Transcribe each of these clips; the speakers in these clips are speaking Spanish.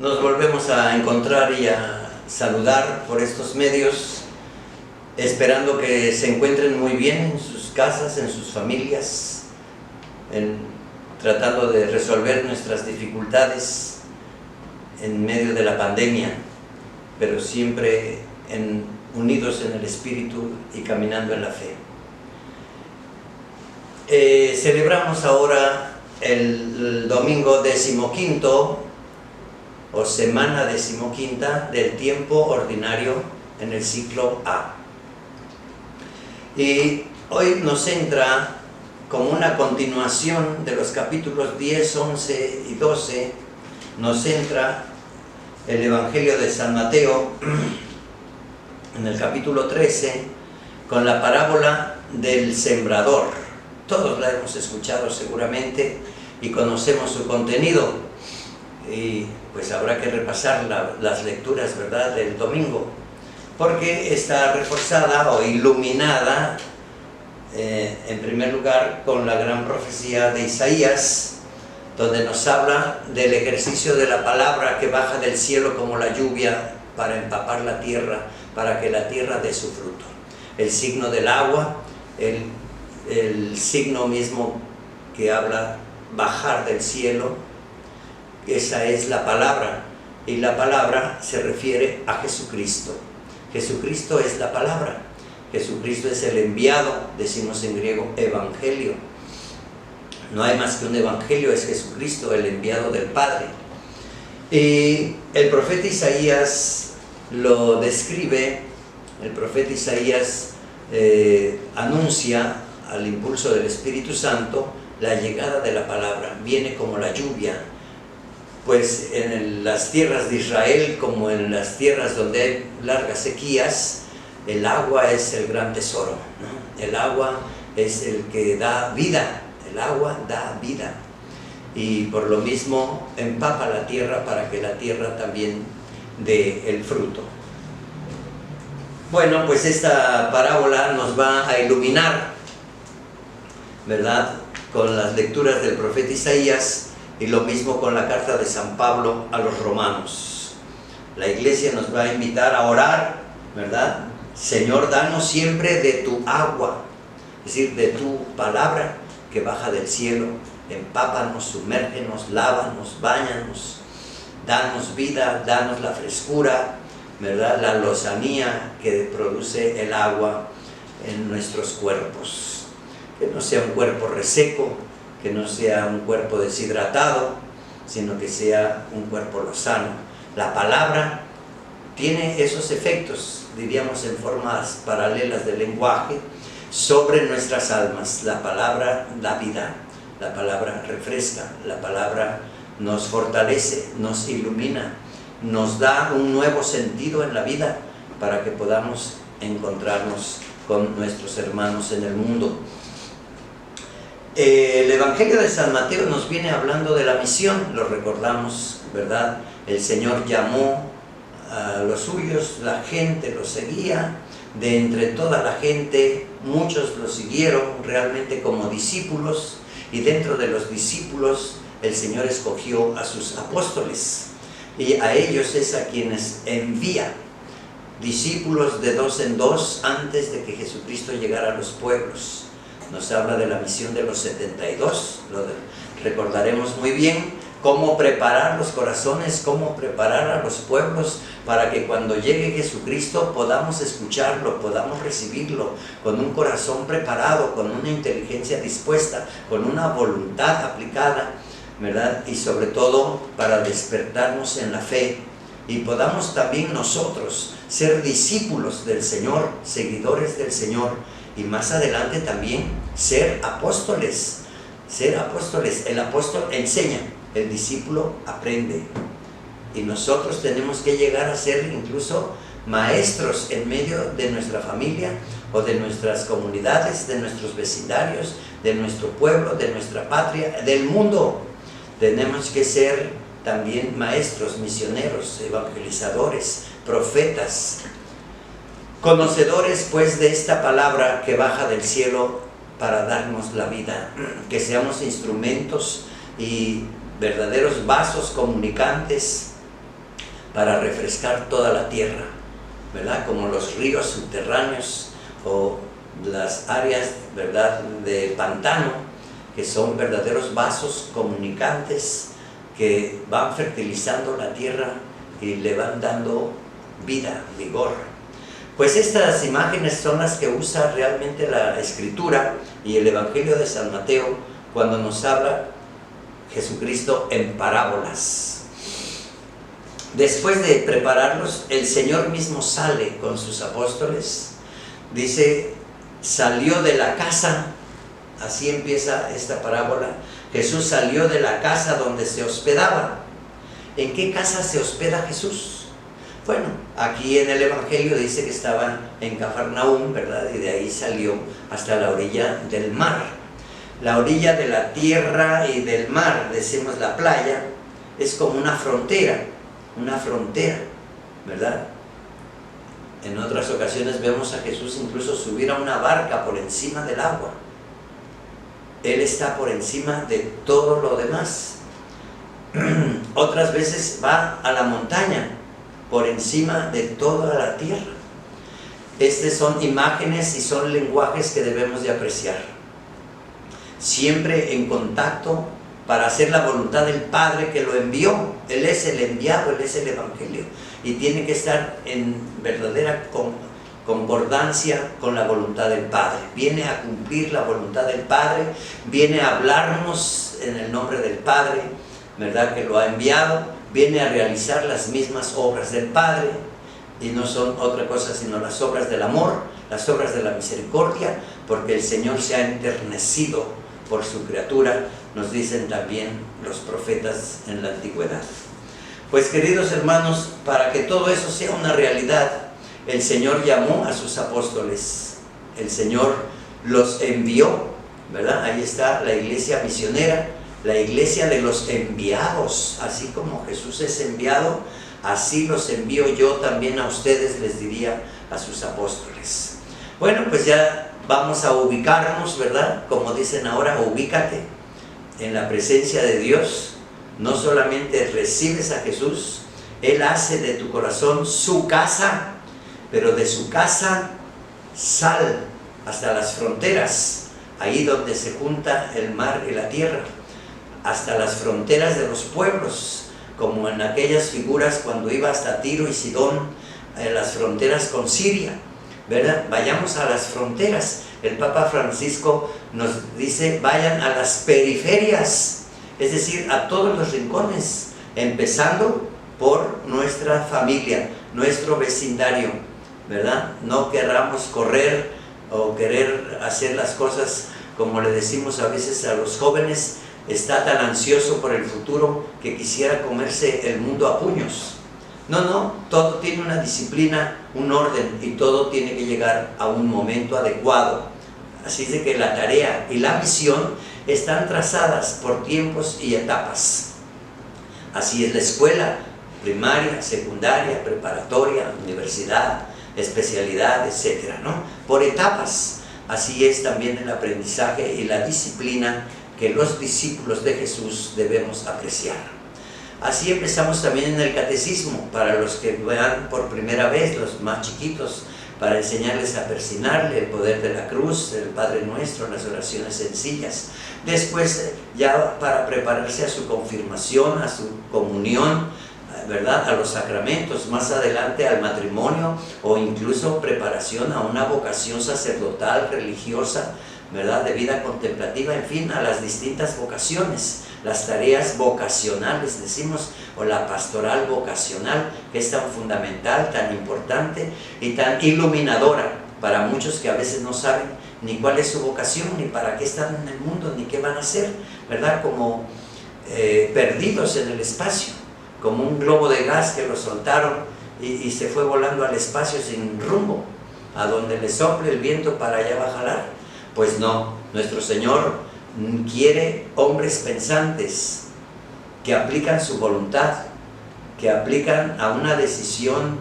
Nos volvemos a encontrar y a saludar por estos medios, esperando que se encuentren muy bien en sus casas, en sus familias, tratando de resolver nuestras dificultades en medio de la pandemia, pero siempre unidos en el Espíritu y caminando en la fe. Celebramos ahora el domingo 15º o semana 15ª del tiempo ordinario en el ciclo A. Y hoy nos entra como una continuación de los capítulos 10, 11 y 12, nos entra el Evangelio de San Mateo en el capítulo 13 con la parábola del sembrador. Todos la hemos escuchado seguramente y conocemos su contenido, y pues habrá que repasar las lecturas, ¿verdad?, del domingo, porque está reforzada o iluminada en primer lugar con la gran profecía de Isaías, donde nos habla del ejercicio de la palabra que baja del cielo como la lluvia para empapar la tierra, para que la tierra dé su fruto. El signo del agua, el signo mismo que habla bajar del cielo, esa es la palabra, y la palabra se refiere a Jesucristo. Jesucristo es la palabra, Jesucristo es el enviado, decimos en griego evangelio. No hay más que un evangelio, es Jesucristo, el enviado del Padre. Y el profeta Isaías lo describe, el profeta Isaías anuncia al impulso del Espíritu Santo la llegada de la palabra. Viene como la lluvia, pues en las tierras de Israel, como en las tierras donde hay largas sequías, el agua es el gran tesoro, ¿no? El agua es el que da vida, el agua da vida, y por lo mismo empapa la tierra para que la tierra también dé el fruto. Bueno, pues esta parábola nos va a iluminar, ¿verdad?, con las lecturas del profeta Isaías, y lo mismo con la carta de San Pablo a los romanos. La iglesia nos va a invitar a orar, ¿verdad? Señor, danos siempre de tu agua, es decir, de tu palabra que baja del cielo. Empápanos, sumérgenos, lávanos, báñanos, danos vida, danos la frescura, ¿verdad?, la lozanía que produce el agua en nuestros cuerpos. Que no sea un cuerpo reseco, que no sea un cuerpo deshidratado, sino que sea un cuerpo lozano. La palabra tiene esos efectos, diríamos en formas paralelas del lenguaje, sobre nuestras almas. La palabra da vida, la palabra refresca, la palabra nos fortalece, nos ilumina, nos da un nuevo sentido en la vida para que podamos encontrarnos con nuestros hermanos en el mundo. El Evangelio de San Mateo nos viene hablando de la misión, lo recordamos, ¿verdad? El Señor llamó a los suyos, la gente lo seguía, de entre toda la gente muchos lo siguieron realmente como discípulos, y dentro de los discípulos el Señor escogió a sus apóstoles, y a ellos es a quienes envía, discípulos de 2 en 2 antes de que Jesucristo llegara a los pueblos. Nos habla de la misión de los 72, recordaremos muy bien cómo preparar los corazones, cómo preparar a los pueblos para que cuando llegue Jesucristo podamos escucharlo, podamos recibirlo con un corazón preparado, con una inteligencia dispuesta, con una voluntad aplicada, ¿verdad? Y sobre todo para despertarnos en la fe, y podamos también nosotros ser discípulos del Señor, seguidores del Señor, y más adelante también ser apóstoles. Ser apóstoles. El apóstol enseña, el discípulo aprende. Y nosotros tenemos que llegar a ser incluso maestros en medio de nuestra familia o de nuestras comunidades, de nuestros vecindarios, de nuestro pueblo, de nuestra patria, del mundo. Tenemos que ser también maestros, misioneros, evangelizadores, profetas, conocedores pues de esta palabra que baja del cielo para darnos la vida, que seamos instrumentos y verdaderos vasos comunicantes para refrescar toda la tierra, ¿verdad? Como los ríos subterráneos o las áreas, ¿verdad?, de pantano, que son verdaderos vasos comunicantes que van fertilizando la tierra y le van dando vida, vigor. Pues estas imágenes son las que usa realmente la Escritura y el Evangelio de San Mateo cuando nos habla Jesucristo en parábolas. Después de prepararlos, el Señor mismo sale con sus apóstoles. Dice, salió de la casa, así empieza esta parábola. Jesús salió de la casa donde se hospedaba. ¿En qué casa se hospeda Jesús? Bueno, aquí en el Evangelio dice que estaban en Cafarnaúm, ¿verdad? Y de ahí salió hasta la orilla del mar. La orilla de la tierra y del mar, decimos la playa, es como una frontera, ¿verdad? En otras ocasiones vemos a Jesús incluso subir a una barca por encima del agua. Él está por encima de todo lo demás. Otras veces va a la montaña, por encima de toda la tierra. Estas son imágenes y son lenguajes que debemos de apreciar. Siempre en contacto para hacer la voluntad del Padre que lo envió. Él es el enviado, Él es el Evangelio. Y tiene que estar en verdadera concordancia con la voluntad del Padre. Viene a cumplir la voluntad del Padre, viene a hablarnos en el nombre del Padre, ¿verdad?, que lo ha enviado. Viene a realizar las mismas obras del Padre, y no son otra cosa sino las obras del amor, las obras de la misericordia, porque el Señor se ha enternecido por su criatura, nos dicen también los profetas en la antigüedad. Pues, queridos hermanos, para que todo eso sea una realidad, el Señor llamó a sus apóstoles, el Señor los envió, ¿verdad? Ahí está la iglesia misionera, la iglesia de los enviados. Así como Jesús es enviado, así los envío yo también a ustedes, les diría a sus apóstoles. Bueno, pues ya vamos a ubicarnos, ¿verdad? Como dicen ahora, ubícate en la presencia de Dios. No solamente recibes a Jesús, Él hace de tu corazón su casa, pero de su casa sal hasta las fronteras, ahí donde se junta el mar y la tierra, hasta las fronteras de los pueblos, como en aquellas figuras cuando iba hasta Tiro y Sidón, las fronteras con Siria, ¿verdad? Vayamos a las fronteras. El Papa Francisco nos dice, vayan a las periferias, es decir, a todos los rincones, empezando por nuestra familia, nuestro vecindario, ¿verdad? No querramos correr o querer hacer las cosas como le decimos a veces a los jóvenes, está tan ansioso por el futuro que quisiera comerse el mundo a puños. No, todo tiene una disciplina, un orden, y todo tiene que llegar a un momento adecuado. Así es de que la tarea y la misión están trazadas por tiempos y etapas. Así es la escuela, primaria, secundaria, preparatoria, universidad, especialidad, etcétera, ¿no? Por etapas. Así es también el aprendizaje y la disciplina que los discípulos de Jesús debemos apreciar. Así empezamos también en el catecismo, para los que vean por primera vez, los más chiquitos, para enseñarles a persignarle el poder de la cruz, el Padre Nuestro, las oraciones sencillas. Después, ya para prepararse a su confirmación, a su comunión, ¿verdad?, a los sacramentos, más adelante al matrimonio, o incluso preparación a una vocación sacerdotal, religiosa, ¿verdad?, de vida contemplativa, en fin, a las distintas vocaciones, las tareas vocacionales, decimos, o la pastoral vocacional, que es tan fundamental, tan importante y tan iluminadora para muchos que a veces no saben ni cuál es su vocación, ni para qué están en el mundo, ni qué van a hacer, ¿verdad?, como perdidos en el espacio, como un globo de gas que lo soltaron y se fue volando al espacio sin rumbo, a donde le sople el viento para allá va a jalar. Pues no, nuestro Señor quiere hombres pensantes que aplican su voluntad, que aplican a una decisión,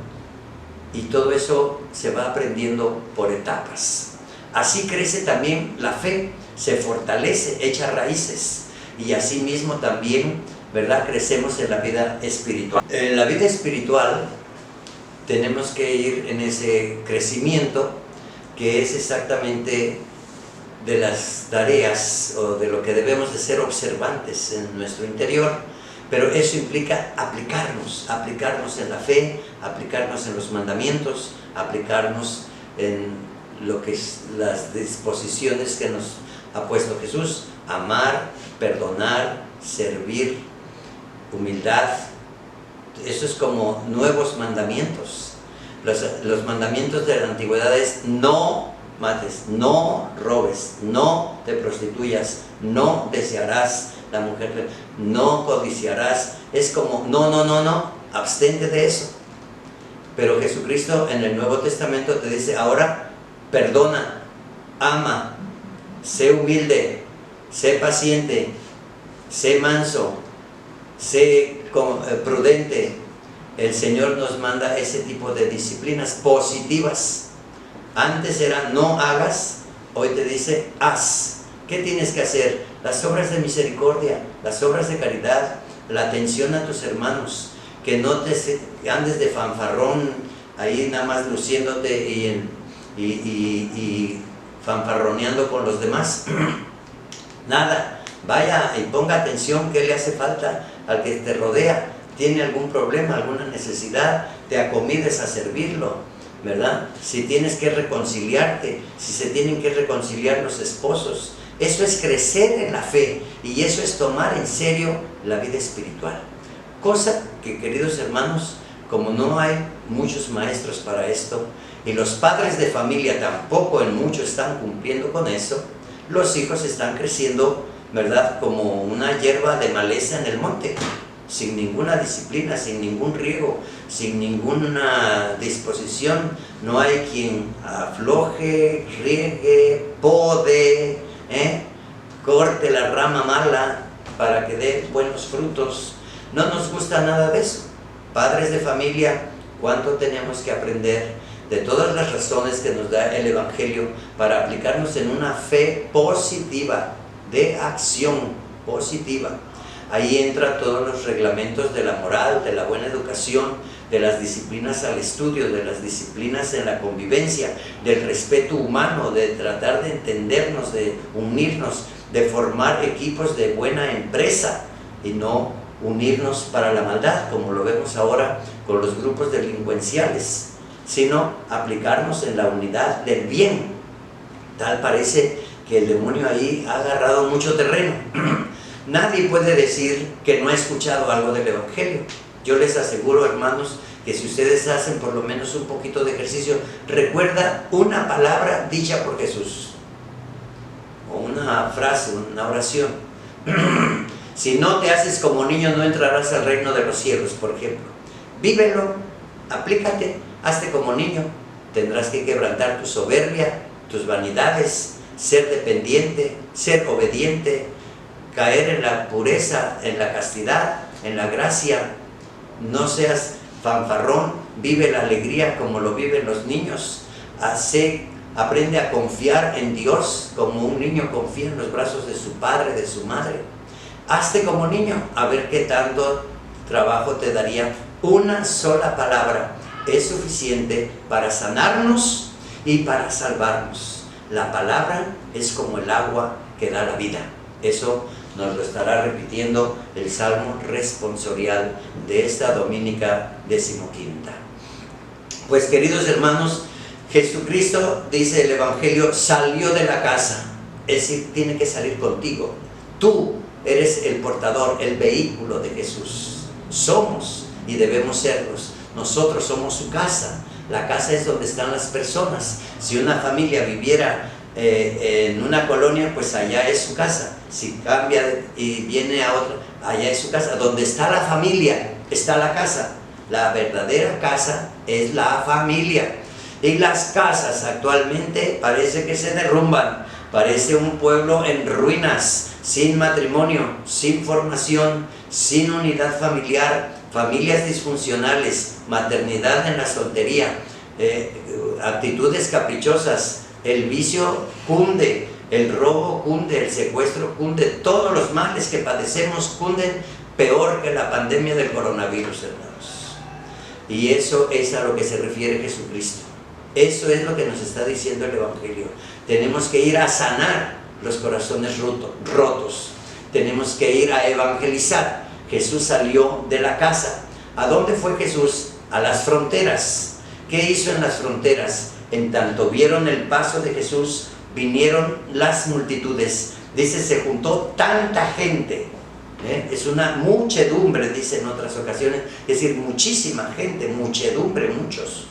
y todo eso se va aprendiendo por etapas. Así crece también la fe, se fortalece, echa raíces, y asimismo también ¿verdad?, crecemos en la vida espiritual. En la vida espiritual tenemos que ir en ese crecimiento que es exactamente de las tareas o de lo que debemos de ser observantes en nuestro interior, pero eso implica aplicarnos en la fe, aplicarnos en los mandamientos, aplicarnos en lo que es las disposiciones que nos ha puesto Jesús: amar, perdonar, servir, humildad. Eso es como nuevos mandamientos. Los mandamientos de la antigüedad es: no mates, no robes, no te prostituyas, no desearás la mujer, no codiciarás. Es como no, abstente de eso. Pero Jesucristo en el Nuevo Testamento te dice: ahora perdona, ama, sé humilde, sé paciente, sé manso, sé prudente. El Señor nos manda ese tipo de disciplinas positivas. Antes era no hagas, hoy te dice haz. ¿Qué tienes que hacer? Las obras de misericordia, las obras de caridad, la atención a tus hermanos, que no te andes de fanfarrón ahí nada más luciéndote y fanfarroneando con los demás. Nada, vaya y ponga atención qué le hace falta al que te rodea. Tiene algún problema, alguna necesidad, te acomides a servirlo, ¿verdad? Si tienes que reconciliarte, si se tienen que reconciliar los esposos. Eso es crecer en la fe y eso es tomar en serio la vida espiritual. Cosa que, queridos hermanos, como no hay muchos maestros para esto y los padres de familia tampoco en mucho están cumpliendo con eso, los hijos están creciendo, ¿verdad?, como una hierba de maleza en el monte, sin ninguna disciplina, sin ningún riego, sin ninguna disposición. No hay quien afloje, riegue, pode, corte la rama mala para que dé buenos frutos. No nos gusta nada de eso. Padres de familia, ¿cuánto tenemos que aprender de todas las razones que nos da el Evangelio para aplicarnos en una fe positiva, de acción positiva? Ahí entran todos los reglamentos de la moral, de la buena educación, de las disciplinas al estudio, de las disciplinas en la convivencia, del respeto humano, de tratar de entendernos, de unirnos, de formar equipos de buena empresa y no unirnos para la maldad, como lo vemos ahora con los grupos delincuenciales, sino aplicarnos en la unidad del bien. Tal parece que el demonio ahí ha agarrado mucho terreno. Nadie puede decir que no ha escuchado algo del Evangelio. Yo les aseguro, hermanos, que si ustedes hacen por lo menos un poquito de ejercicio, recuerda una palabra dicha por Jesús, o una frase, una oración. Si no te haces como niño, no entrarás al reino de los cielos, por ejemplo. Vívelo, aplícate, hazte como niño. Tendrás que quebrantar tu soberbia, tus vanidades, ser dependiente, ser obediente, caer en la pureza, en la castidad, en la gracia. No seas fanfarrón, vive la alegría como lo viven los niños. Aprende a confiar en Dios como un niño confía en los brazos de su padre, de su madre. Hazte como niño, a ver qué tanto trabajo te daría. Una sola palabra es suficiente para sanarnos y para salvarnos. La palabra es como el agua que da la vida. Eso nos lo estará repitiendo el Salmo responsorial de esta Dominica 15. Pues, queridos hermanos, Jesucristo, dice el Evangelio, salió de la casa. Es decir, tiene que salir contigo. Tú eres el portador, el vehículo de Jesús. Somos y debemos serlos. Nosotros somos su casa. La casa es donde están las personas. Si una familia viviera en una colonia, pues allá es su casa. Si cambia y viene a otra, allá es su casa. Donde está la familia, está la casa. La verdadera casa es la familia. Y las casas actualmente parece que se derrumban. Parece un pueblo en ruinas, sin matrimonio, sin formación, sin unidad familiar, familias disfuncionales, maternidad en la soltería, actitudes caprichosas. El vicio cunde, el robo cunde, el secuestro cunde, todos los males que padecemos cunden peor que la pandemia del coronavirus, hermanos. Y eso es a lo que se refiere Jesucristo. Eso es lo que nos está diciendo el Evangelio. Tenemos que ir a sanar los corazones rotos. Tenemos que ir a evangelizar. Jesús salió de la casa. ¿A dónde fue Jesús? A las fronteras. ¿Qué hizo en las fronteras? En tanto vieron el paso de Jesús, vinieron las multitudes. Dice, se juntó tanta gente. Es una muchedumbre, dice en otras ocasiones. Es decir, muchísima gente, muchedumbre, muchos.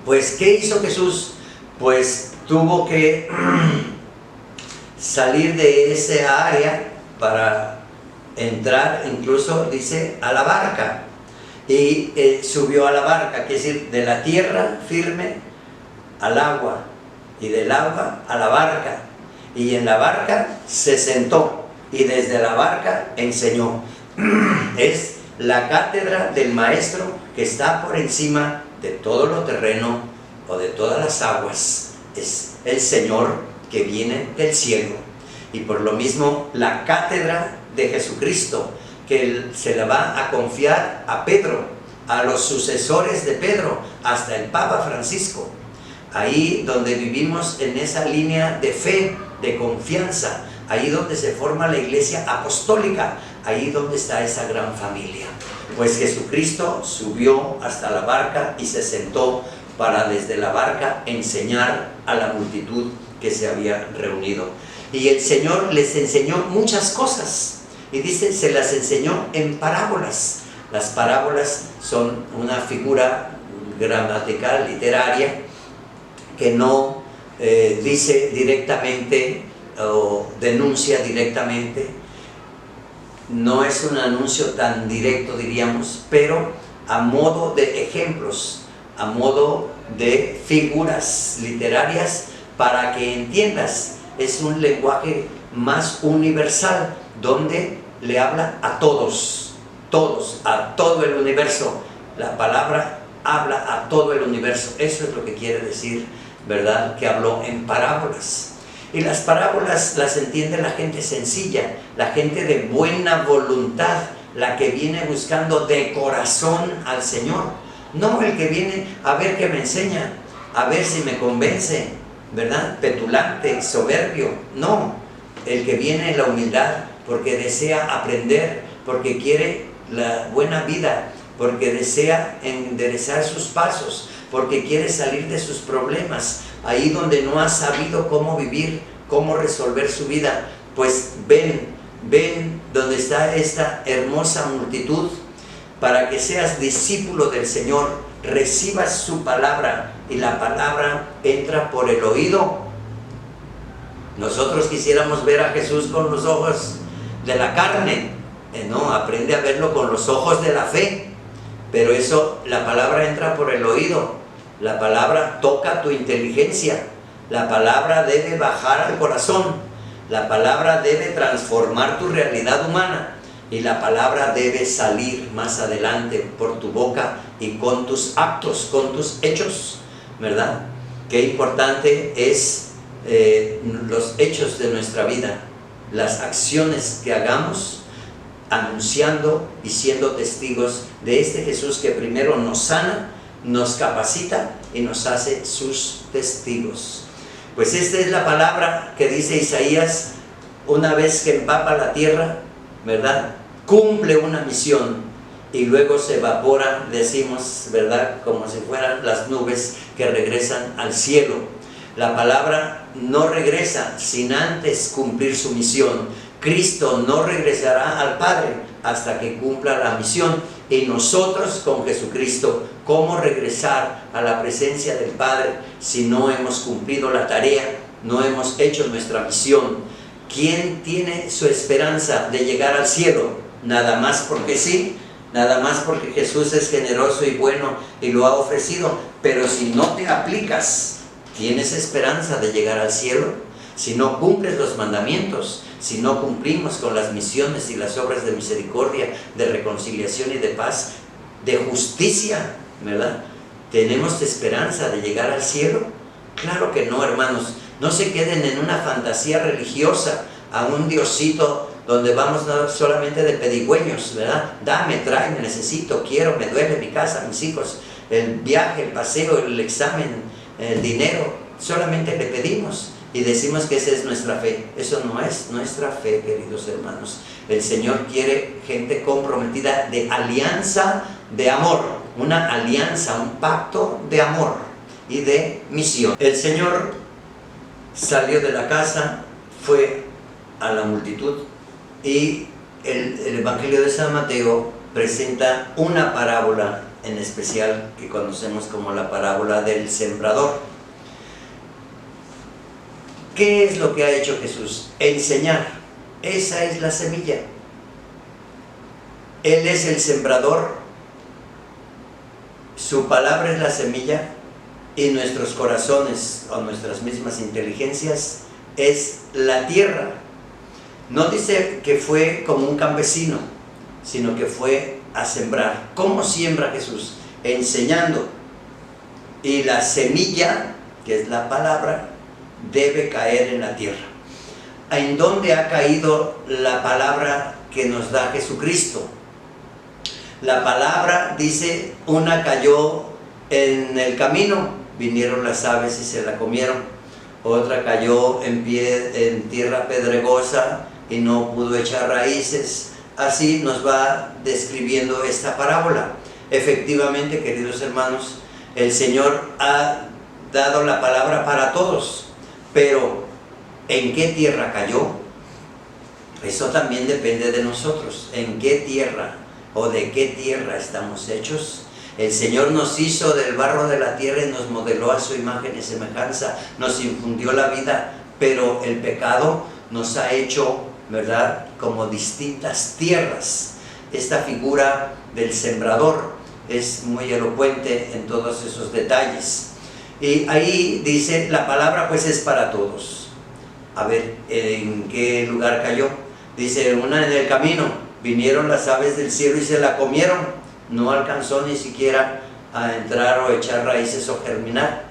Pues, ¿qué hizo Jesús? Pues tuvo que salir de esa área para entrar, incluso dice, a la barca. Y subió a la barca, que es decir, de la tierra firme al agua, y del agua a la barca. Y en la barca se sentó, y desde la barca enseñó. Es la cátedra del Maestro que está por encima de todo lo terreno o de todas las aguas. Es el Señor que viene del cielo. Y por lo mismo la cátedra de Jesucristo, que se la va a confiar a Pedro, a los sucesores de Pedro, hasta el Papa Francisco. Ahí donde vivimos en esa línea de fe, de confianza, ahí donde se forma la iglesia apostólica, ahí donde está esa gran familia. Pues Jesucristo subió hasta la barca y se sentó para desde la barca enseñar a la multitud que se había reunido. Y el Señor les enseñó muchas cosas. Y dice, se las enseñó en parábolas. Las parábolas son una figura gramatical, literaria, que no dice directamente o denuncia directamente. No es un anuncio tan directo, diríamos, pero a modo de ejemplos, a modo de figuras literarias, para que entiendas. Es un lenguaje más universal, donde le habla a todos, a todo el universo. La palabra habla a todo el universo. Eso es lo que quiere decir, ¿verdad? Que habló en parábolas. Y las parábolas las entiende la gente sencilla, la gente de buena voluntad, la que viene buscando de corazón al Señor. No el que viene a ver qué me enseña, a ver si me convence, ¿verdad? Petulante, soberbio. No, el que viene en la humildad, porque desea aprender, porque quiere la buena vida, porque desea enderezar sus pasos, porque quiere salir de sus problemas, ahí donde no ha sabido cómo vivir, cómo resolver su vida. Pues ven donde está esta hermosa multitud, para que seas discípulo del Señor, recibas su palabra, y la palabra entra por el oído. Nosotros quisiéramos ver a Jesús con los ojos de la carne, no, aprende a verlo con los ojos de la fe. Pero eso, la palabra entra por el oído, la palabra toca tu inteligencia, la palabra debe bajar al corazón, la palabra debe transformar tu realidad humana, y la palabra debe salir más adelante por tu boca y con tus actos, con tus hechos, ¿verdad? Qué importante es los hechos de nuestra vida, las acciones que hagamos, anunciando y siendo testigos de este Jesús que primero nos sana, nos capacita y nos hace sus testigos. Pues esta es la palabra que dice Isaías, una vez que empapa la tierra, ¿verdad? Cumple una misión y luego se evapora, decimos, ¿verdad? Como si fueran las nubes que regresan al cielo. La palabra no regresa sin antes cumplir su misión. Cristo no regresará al Padre hasta que cumpla la misión. Y nosotros con Jesucristo, ¿cómo regresar a la presencia del Padre si no hemos cumplido la tarea, no hemos hecho nuestra misión? ¿Quién tiene su esperanza de llegar al cielo? Nada más porque sí, nada más porque Jesús es generoso y bueno y lo ha ofrecido. Pero si no te aplicas, ¿tienes esperanza de llegar al cielo? Si no cumples los mandamientos, si no cumplimos con las misiones y las obras de misericordia, de reconciliación y de paz, de justicia, ¿verdad? ¿Tenemos esperanza de llegar al cielo? Claro que no, hermanos. No se queden en una fantasía religiosa, a un Diosito donde vamos no solamente de pedigüeños, ¿verdad? Dame, tráeme, necesito, quiero, me duele mi casa, mis hijos, el viaje, el paseo, el examen, el dinero, solamente le pedimos y decimos que esa es nuestra fe. Eso no es nuestra fe, queridos hermanos. El Señor quiere gente comprometida de alianza de amor, una alianza, un pacto de amor y de misión. El Señor salió de la casa, fue a la multitud y el Evangelio de San Mateo presenta una parábola en especial que conocemos como la parábola del sembrador. ¿Qué es lo que ha hecho Jesús? Enseñar. Esa es la semilla. Él es el sembrador, su palabra es la semilla y nuestros corazones o nuestras mismas inteligencias es la tierra. No dice que fue como un campesino, sino que fue a sembrar. ¿Cómo siembra Jesús? Enseñando. Y la semilla, que es la palabra, debe caer en la tierra. ¿En dónde ha caído la palabra que nos da Jesucristo? La palabra dice, una cayó en el camino, vinieron las aves y se la comieron. Otra cayó en tierra pedregosa y no pudo echar raíces. Así nos va describiendo esta parábola. Efectivamente, queridos hermanos, el Señor ha dado la palabra para todos, pero ¿en qué tierra cayó? Eso también depende de nosotros. ¿En qué tierra o de qué tierra estamos hechos? El Señor nos hizo del barro de la tierra y nos modeló a su imagen y semejanza, nos infundió la vida, pero el pecado nos ha hecho, ¿verdad?, como distintas tierras. Esta figura del sembrador es muy elocuente en todos esos detalles. Y ahí dice, la palabra pues es para todos. A ver, ¿en qué lugar cayó? Dice, una en el camino, vinieron las aves del cielo y se la comieron. No alcanzó ni siquiera a entrar o echar raíces o germinar.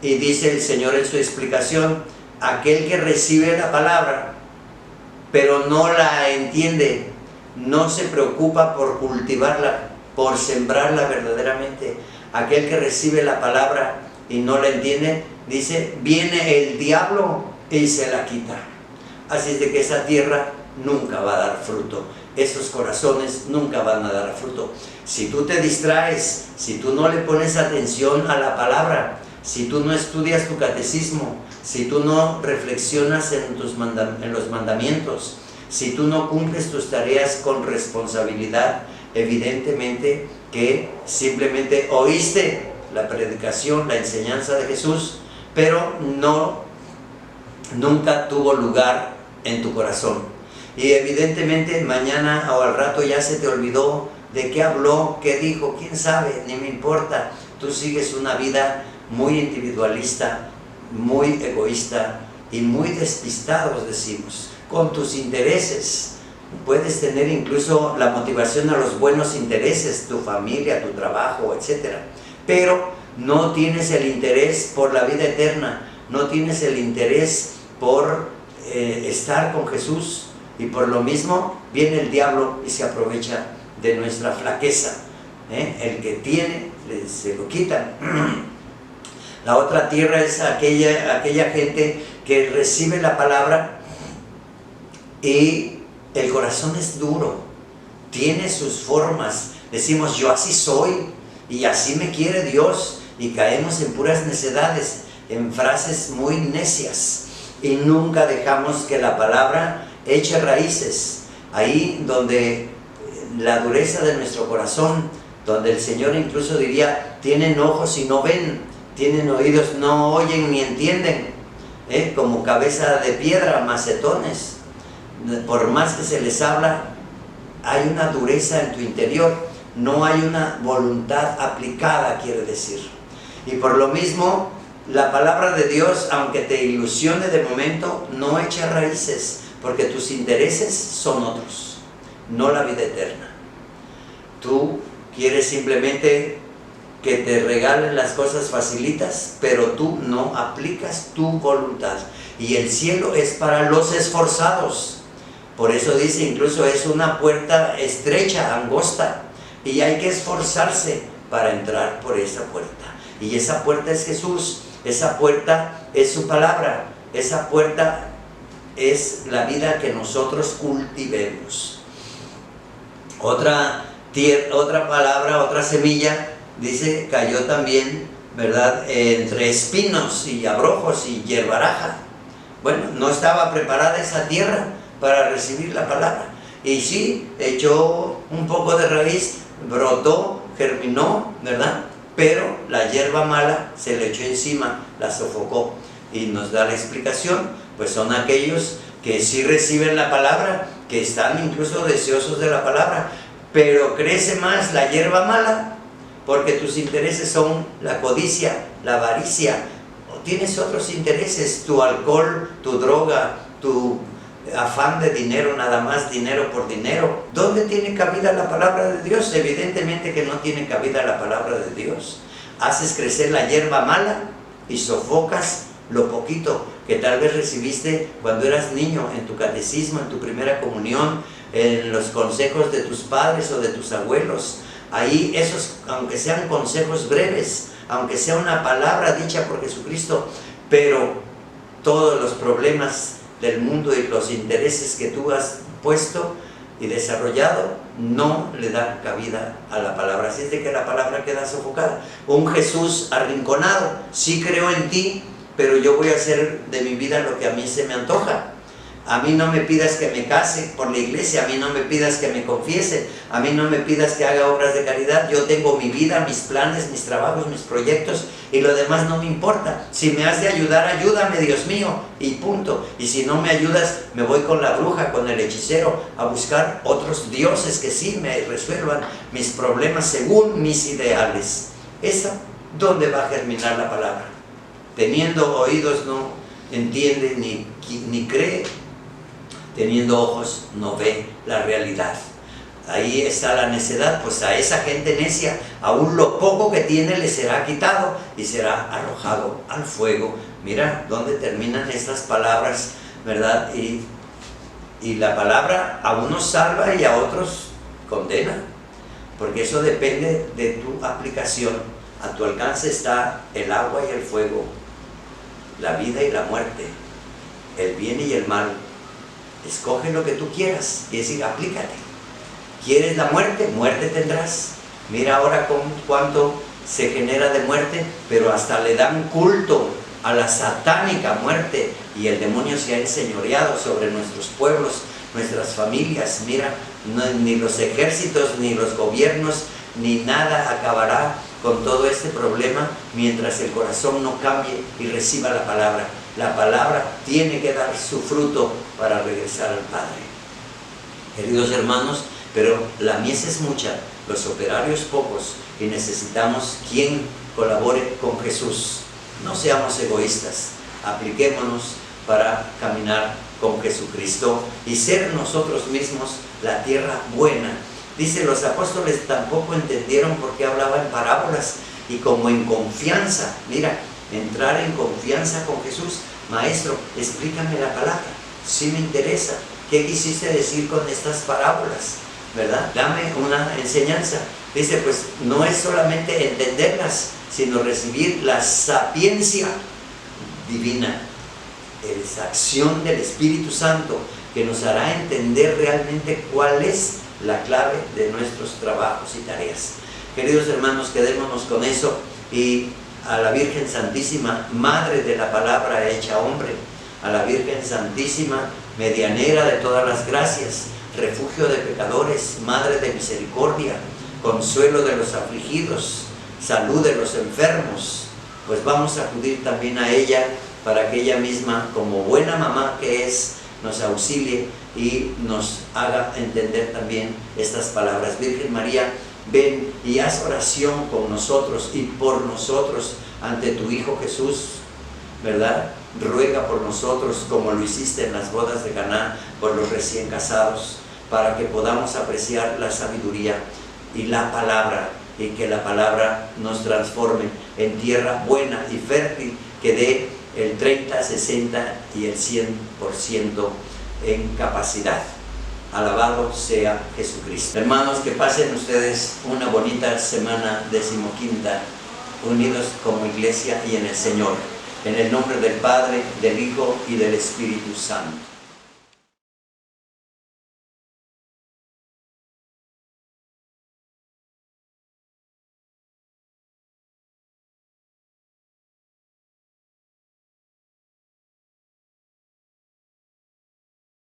Y dice el Señor en su explicación, aquel que recibe la palabra, pero no la entiende, no se preocupa por cultivarla, por sembrarla verdaderamente. Aquel que recibe la palabra y no la entiende, dice, viene el diablo y se la quita. Así es de que esa tierra nunca va a dar fruto. Esos corazones nunca van a dar fruto. Si tú te distraes, si tú no le pones atención a la palabra, si tú no estudias tu catecismo, si tú no reflexionas en los mandamientos, si tú no cumples tus tareas con responsabilidad, evidentemente que simplemente oíste la predicación, la enseñanza de Jesús, pero nunca tuvo lugar en tu corazón. Y evidentemente mañana o al rato ya se te olvidó de qué habló, qué dijo, quién sabe, ni me importa. Tú sigues una vida muy individualista, muy egoísta y muy despistados, decimos, con tus intereses. Puedes tener incluso la motivación a los buenos intereses, tu familia, tu trabajo, etc. Pero no tienes el interés por la vida eterna, no tienes el interés por estar con Jesús. Y por lo mismo viene el diablo y se aprovecha de nuestra flaqueza. El que tiene, se lo quitan. La otra tierra es aquella gente que recibe la palabra y el corazón es duro, tiene sus formas. Decimos, yo así soy y así me quiere Dios, y caemos en puras necedades, en frases muy necias, y nunca dejamos que la palabra eche raíces. Ahí donde la dureza de nuestro corazón, donde el Señor incluso diría, tienen ojos y no ven, tienen oídos, no oyen ni entienden, como cabeza de piedra, macetones. Por más que se les habla, hay una dureza en tu interior, no hay una voluntad aplicada, quiere decir. Y por lo mismo, la palabra de Dios, aunque te ilusione de momento, no echa raíces, porque tus intereses son otros, no la vida eterna. Tú quieres simplemente que te regalen las cosas facilitas, pero tú no aplicas tu voluntad. Y el cielo es para los esforzados. Por eso dice, incluso es una puerta estrecha, angosta, y hay que esforzarse para entrar por esa puerta. Y esa puerta es Jesús, esa puerta es su palabra, esa puerta es la vida que nosotros cultivemos. Otra palabra, otra semilla, dice, cayó también, ¿verdad?, entre espinos y abrojos y hierbaraja. Bueno, no estaba preparada esa tierra para recibir la palabra. Y sí, echó un poco de raíz, brotó, germinó, ¿verdad? Pero la hierba mala se le echó encima, la sofocó. Y nos da la explicación, pues son aquellos que sí reciben la palabra, que están incluso deseosos de la palabra, pero crece más la hierba mala, porque tus intereses son la codicia, la avaricia, o tienes otros intereses, tu alcohol, tu droga, tu afán de dinero, nada más dinero por dinero. ¿Dónde tiene cabida la palabra de Dios? Evidentemente que no tiene cabida la palabra de Dios. Haces crecer la hierba mala y sofocas lo poquito que tal vez recibiste cuando eras niño, en tu catecismo, en tu primera comunión, en los consejos de tus padres o de tus abuelos. Ahí esos, aunque sean consejos breves, aunque sea una palabra dicha por Jesucristo, pero todos los problemas del mundo y los intereses que tú has puesto y desarrollado no le dan cabida a la palabra. Así es de que la palabra queda sofocada. Un Jesús arrinconado: sí creo en ti, pero yo voy a hacer de mi vida lo que a mí se me antoja. A mí no me pidas que me case por la iglesia, a mí no me pidas que me confiese, a mí no me pidas que haga obras de caridad. Yo tengo mi vida, mis planes, mis trabajos, mis proyectos, y lo demás no me importa. Si me has de ayudar, ayúdame, Dios mío, y punto. Y si no me ayudas, me voy con la bruja, con el hechicero, a buscar otros dioses que sí me resuelvan mis problemas según mis ideales. ¿Esa dónde va a germinar la palabra? Teniendo oídos no entiende ni cree, teniendo ojos no ve la realidad. Ahí está la necedad. Pues a esa gente necia, aún lo poco que tiene le será quitado y será arrojado al fuego. Mira dónde terminan estas palabras, ¿verdad? Y la palabra a unos salva y a otros condena, porque eso depende de tu aplicación. A tu alcance está el agua y el fuego, la vida y la muerte, el bien y el mal. Escoge lo que tú quieras y decir, aplícate. ¿Quieres la muerte? Muerte tendrás. Mira ahora cuánto se genera de muerte, pero hasta le dan culto a la satánica muerte, y el demonio se ha enseñoreado sobre nuestros pueblos, nuestras familias. Mira, ni los ejércitos, ni los gobiernos, ni nada acabará con todo este problema mientras el corazón no cambie y reciba la palabra. La palabra tiene que dar su fruto para regresar al Padre. Queridos hermanos, pero la mies es mucha, los operarios pocos, y necesitamos quien colabore con Jesús. No seamos egoístas, apliquémonos para caminar con Jesucristo y ser nosotros mismos la tierra buena. Dice, los apóstoles tampoco entendieron por qué hablaba en parábolas, y como en confianza, mira, entrar en confianza con Jesús. Maestro, explícame la palabra, si me interesa, ¿qué quisiste decir con estas parábolas? ¿Verdad? Dame una enseñanza. Dice, pues no es solamente entenderlas, sino recibir la sapiencia divina, esa acción del Espíritu Santo que nos hará entender realmente cuál es la clave de nuestros trabajos y tareas. Queridos hermanos, quedémonos con eso, y a la Virgen Santísima, Madre de la Palabra hecha hombre, a la Virgen Santísima, medianera de todas las gracias, refugio de pecadores, Madre de misericordia, consuelo de los afligidos, salud de los enfermos, pues vamos a acudir también a ella para que ella misma, como buena mamá que es, nos auxilie y nos haga entender también estas palabras. Virgen María, ven y haz oración con nosotros y por nosotros ante tu Hijo Jesús, ¿verdad? Ruega por nosotros como lo hiciste en las bodas de Caná por los recién casados, para que podamos apreciar la sabiduría y la palabra, y que la palabra nos transforme en tierra buena y fértil, que dé el 30, 60 y el 100% en capacidad. Alabado sea Jesucristo. Hermanos, que pasen ustedes una bonita semana 15ª, unidos como iglesia y en el Señor. En el nombre del Padre, del Hijo y del Espíritu Santo.